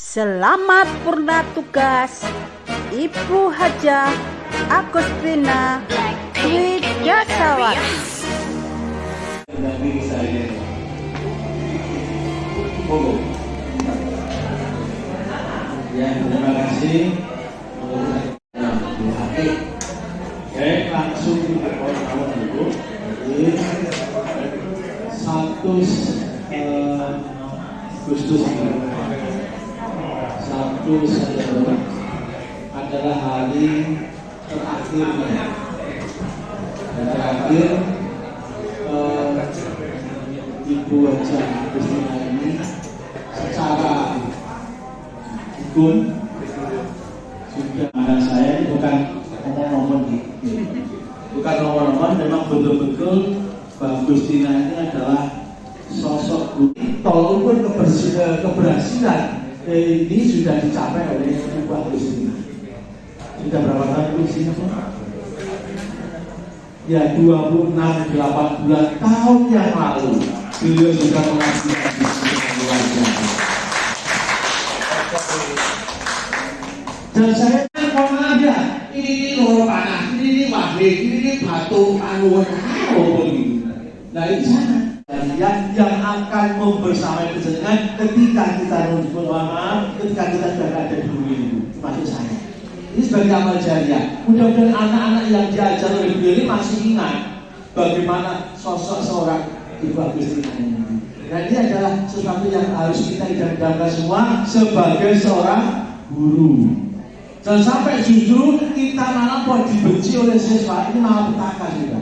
Selamat purna tugas Ibu Hajah Agustina Dwi Dasawati. Ya, terima kasih. Baik, langsung kita awal dulu. Jadi 1 Agustus 1 September adalah hari terakhirnya. Dan terakhir Ibu Hajah Agustina ini secara hukum sudah anak saya ini bukan ngomong-ngomong bukan ngomong-ngomong, memang betul-betul Mbak Agustina ini adalah sosok guru. Tolong pun keberhasilan ini sudah dicapai oleh Ibu Agustina. Sudah berapa tahun di sini? Ya 26-8 bulan tahun yang lalu beliau sudah menghasilkan luar biasa. Dan saya ngomong aja, ini loro panas, ini wahid, ini batu anuan, nah ini sana. Yang akan membersamai kesenangan ketika kita menyebut maaf, ketika kita sudah ada di bumi ini, maksud saya. Ini sebagai amal jariah. Mudah-mudahan anak-anak yang diajar oleh beliau ini masih ingat bagaimana sosok seorang Ibu Agustina ini. Nah ini adalah sesuatu yang harus kita idam-idamkan semua sebagai seorang guru. Jangan sampai justru kita malah mau dibenci oleh siswa, ini malah petaka juga.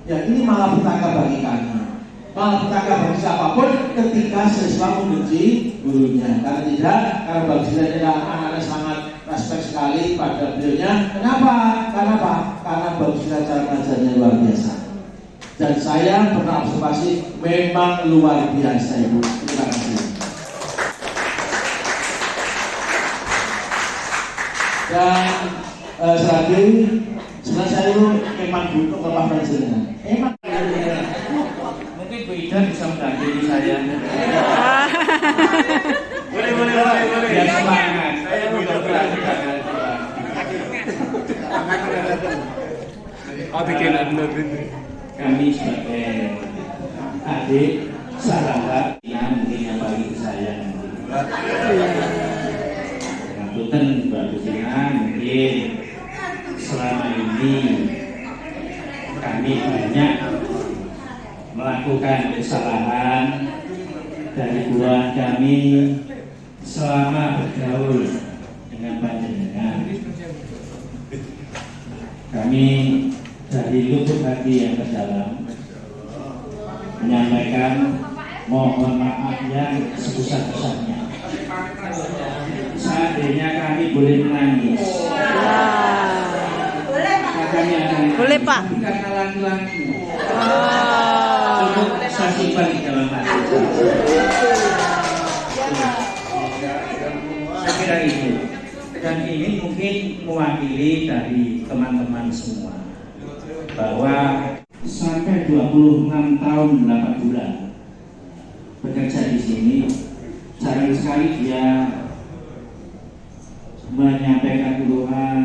Ya ini malah petaka bagi kami. Malah petaka bagi siapapun ketika siswa membenci gurunya. Karena tidak, karena bagi saya anak-anak sangat respect sekali pada beliaunya. Kenapa? Karena bagi saya cara mengajarnya luar biasa. Dan saya pernah observasi memang luar biasa Ibu. Terima kasih. Dan selanjutnya sebenarnya saya dulu memang butuh kelapa penjenengan. Emang mungkin Bu Ida bisa mendampingi saya. Boleh. Biar semangat. Saya butuh perhatian. Kami sebagai adik sahabat yang mungkin yang paling saya nanti. Punten Mbak Agustina, mungkin selama ini kami banyak melakukan kesalahan dari buah kami selama bergaul dengan panjenengan. Kami dari lubuk hati yang terdalam menyampaikan mohon maaf yang sebesar-besarnya. Seandainya kami boleh menangis, kami akan boleh Pak. Karena laki-laki untuk saya simpan di dalam hati. Saya kira itu. Dan ini mungkin mewakili dari teman-teman semua bahwa sampai 26 tahun 8 bulan bekerja di sini, jarang sekali dia menyampaikan keluhan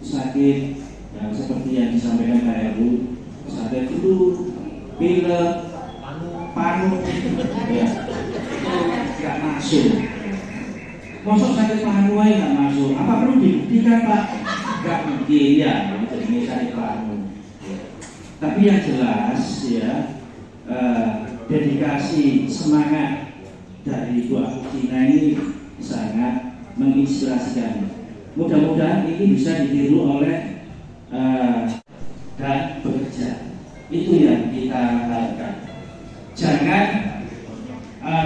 sakit yang seperti yang disampaikan Pak Heru, sakit flu, pilek, paru, ya, nggak masuk. Masuk sakit paru aja nggak masuk. Apa perlu dibuktikan Pak? Nggak mungkin ya, ini sakit paru. Tapi yang jelas ya, dedikasi semangat dari Bu Agustina ini sangat menginspirasikan. Mudah-mudahan ini bisa ditiru oleh dan bekerja. Itu yang kita harapkan. Jangan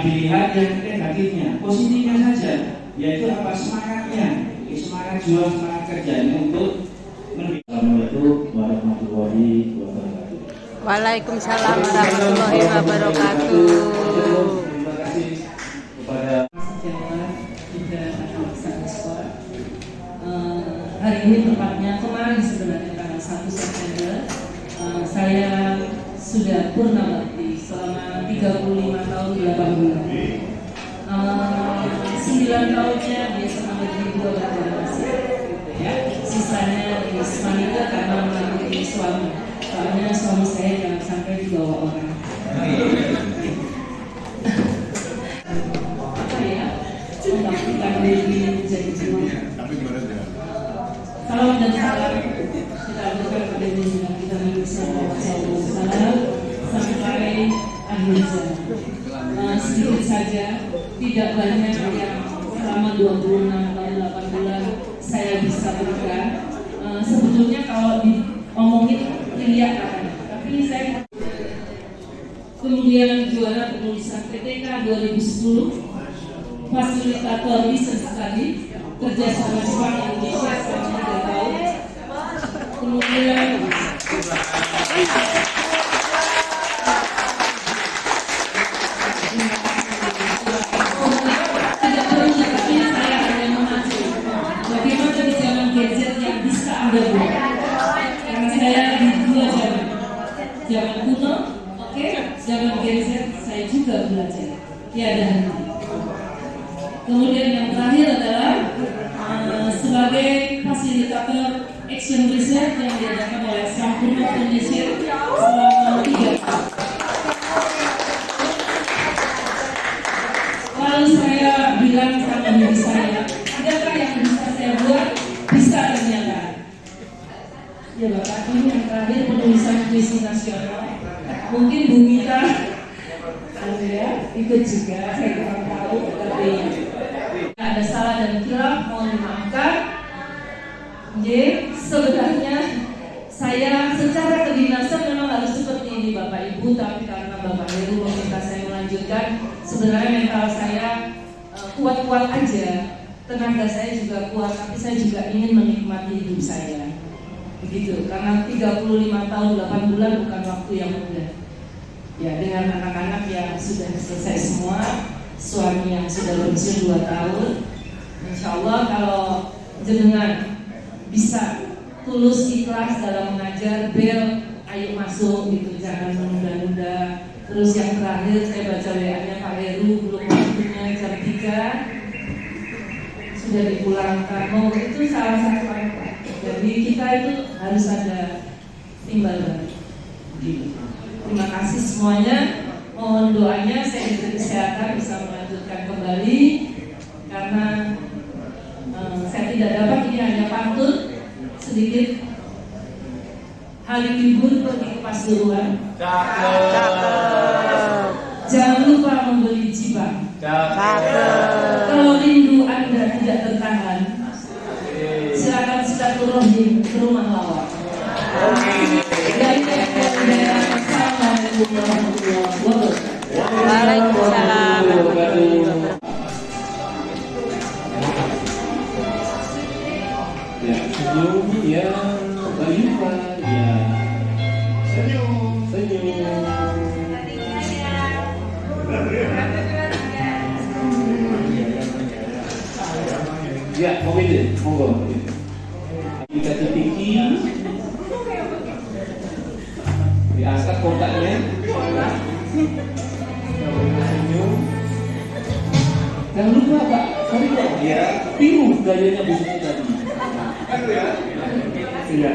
dilihat yang negatifnya, positifnya saja. Yaitu apa? Semangatnya, semangat juang, semangat kerjanya untuk Assalamualaikum warahmatullahi wabarakatuh. Waalaikumsalam warahmatullahi wabarakatuh. Terima kasih kepada hari ini tepatnya kemarin sebenarnya tanggal 1 September saya sudah purna bakti selama 35 tahun 8 bulan. 9 tahunnya dia sama ibu berkomunikasi, ya. Sisanya is wanita karena mengikuti suami. Soalnya suami saya jangan sampai dibawa orang. Apa ya? Mengaktifkan diri menjadi jiwa. Salam dan salam kita aturkan pada junjungan kita Nabi Sallallahu Alaihi Wasallam sampai akhir zaman. Sedikit saja, tidak banyak yang selama 26 tahun 8 bulan saya bisa berikan. Sebetulnya kalau diomongin lihat katanya, tapi saya kemudian juara penulisan PTK 2010, fasilitator research study kerja sama Jepang Indonesia selama 3 tahun. Kemudian tidak perlu, tapi saya hanya mengacu bagaimana di zaman gadget yang bisa Anda buat. Karena saya di dua zaman kuno, oke, zaman gadget saya juga belajar. Tiada henti. Kemudian yang terakhir adalah sebagai fasilitator action research yang diadakan oleh Sampurna Foundation selama 3 tahun. Lalu saya bilang sama diri saya, adakah yang bisa saya buat? Bisa ternyata. Ya Bapak, ini yang terakhir penulisan puisi nasional. Mungkin Bu Mita, Andrea ikut juga, saya kurang tahu, tapi ada salah dan khilaf, mohon dimaafkan. Sebenarnya saya secara kedinasan memang harus seperti ini Bapak Ibu, tapi karena Bapak Heru meminta saya melanjutkan, sebenarnya mental saya kuat-kuat aja, tenaga saya juga kuat, tapi saya juga ingin menikmati hidup saya. Begitu, karena 35 tahun 8 bulan bukan waktu yang mudah. Ya, dengan anak-anak yang sudah selesai semua, suami yang sudah berusia 2 tahun, insya Allah kalau jenengan bisa tulus ikhlas dalam mengajar, bel ayo masuk gitu, jangan menunda-nunda. Terus yang terakhir saya baca WA-nya Pak Heru, belum waktunya jam 3 sudah dipulangkan. Oh itu salah satu Pak. Jadi kita itu harus ada timbal balik. Terima kasih semuanya. Mohon doanya saya diberi kesehatan bisa melanjutkan kembali karena saya tidak dapat, ini hanya pantun sedikit. Hari libur pergi ke Pasuruan. Jangan lupa membeli jibang. Kalau rindu Anda tidak tertahan, silakan silaturahim ke rumah lawak. Assalamualaikum warahmatullahi wabarakatuh. Waalaikumsalam warahmatullahi wabarakatuh. Ya, senyum ya, Bayuka ya. Senyum. Ya, mobil, monggo. Aplikasi tinggi. Diangkat kontaknya. Senyum. Jangan lupa Pak, sorry Pak. Ya, bingung gayanya busuknya tadi. Iya.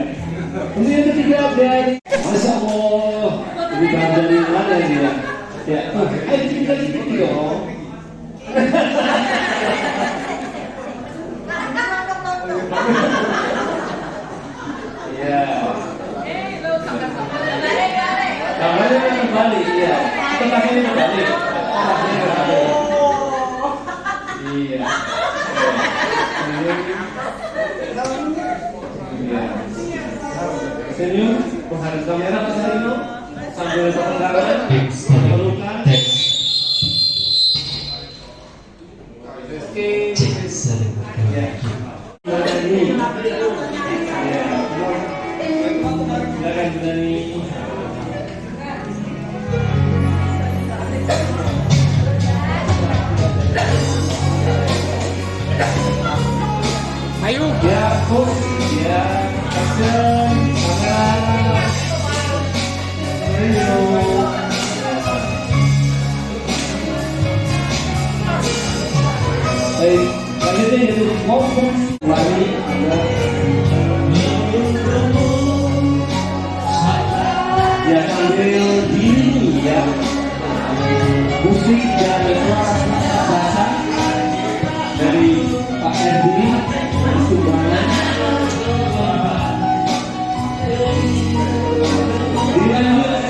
Kemudian yang ketiga dari Masya Allah, lebih bahan dari mana ya? Ya, ayo kita dong. Iya. Kamarnya kembali, iya. Tengahnya kembali. Iya. Senyum, menghadap kamera Pak Sarino, sambil berpendaran, pelukan. Oke. Ya. Silakan berani. Ayo. Ya, Bos. Ya, action. Kamera. Ayo. Baik, selanjutnya itu ngomong wali ada ya sambil diri ya musik dan bahasa dari Pak Erdi sumbangan dilanjut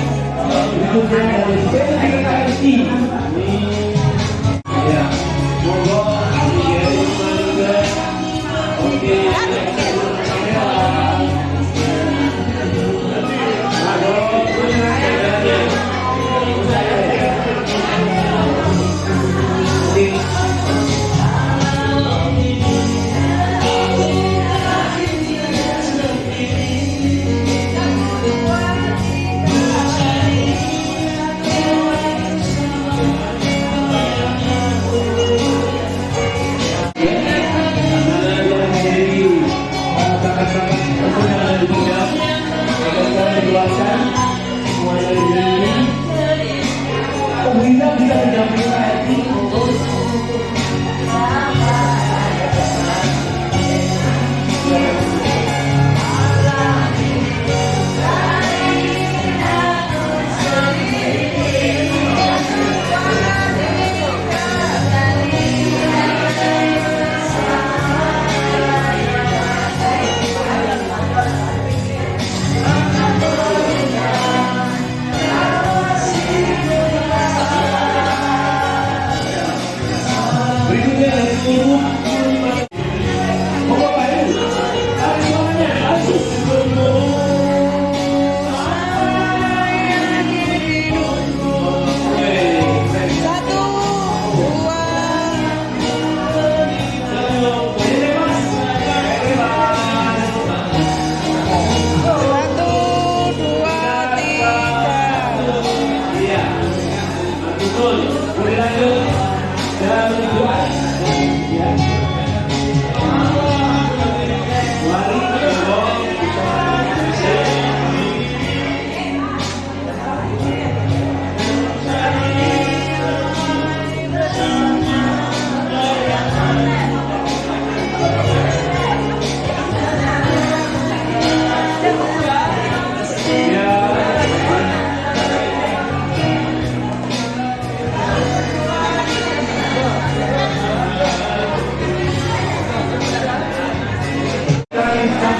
berikutnya dari PKRI ya monggo oke pemerintah bisa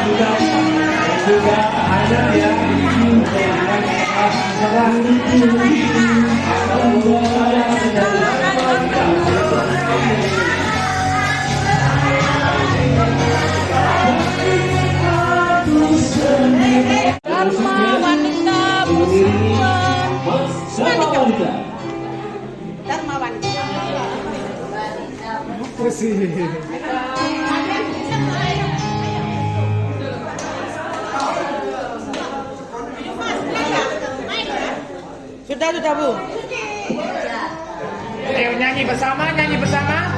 mendampingi juga ada yang Dharma Wanita Persatuan. Dharma Wanita. Sudah Bu. Ayo nyanyi bersama, nyanyi bersama.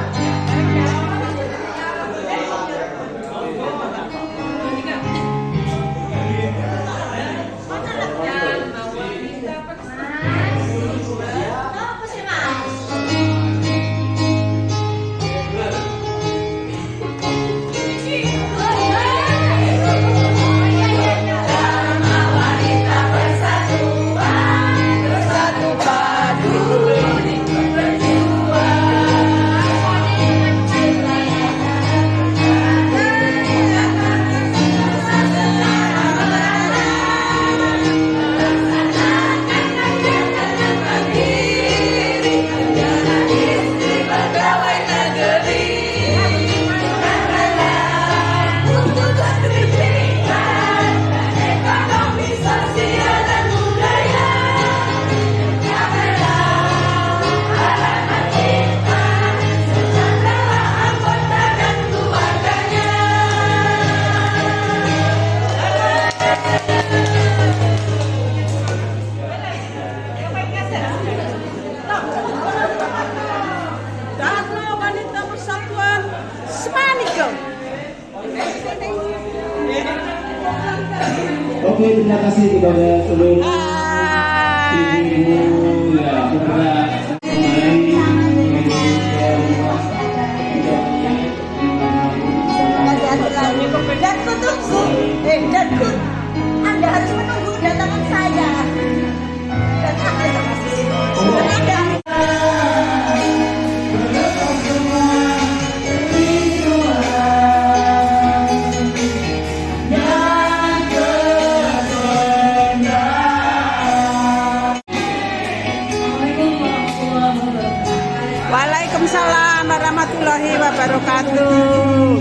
Oke, terima kasih kepada seluruh Hai. ibu-ibu ya, kepada warahmatullahi wabarakatuh.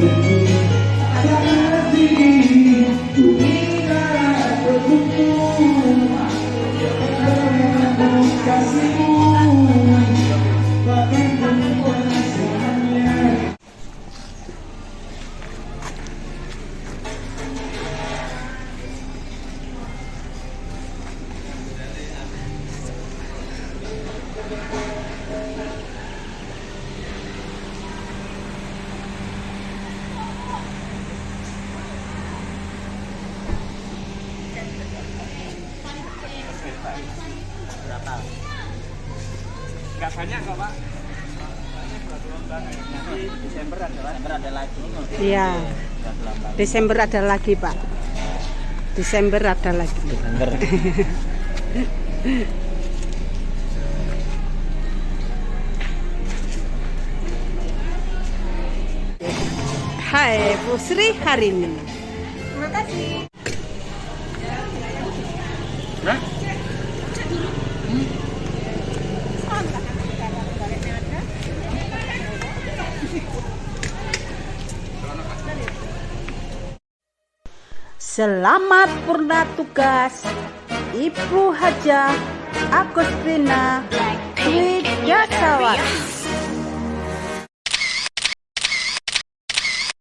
Enggak banyak kok, Pak. Nanti Desember ada lagi. Iya. Desember ada lagi, Pak. Desember ada lagi. Hai, Bu Sri Harini. Terima kasih. Selamat purna tugas Ibu Hajah Agustina Widjasawati.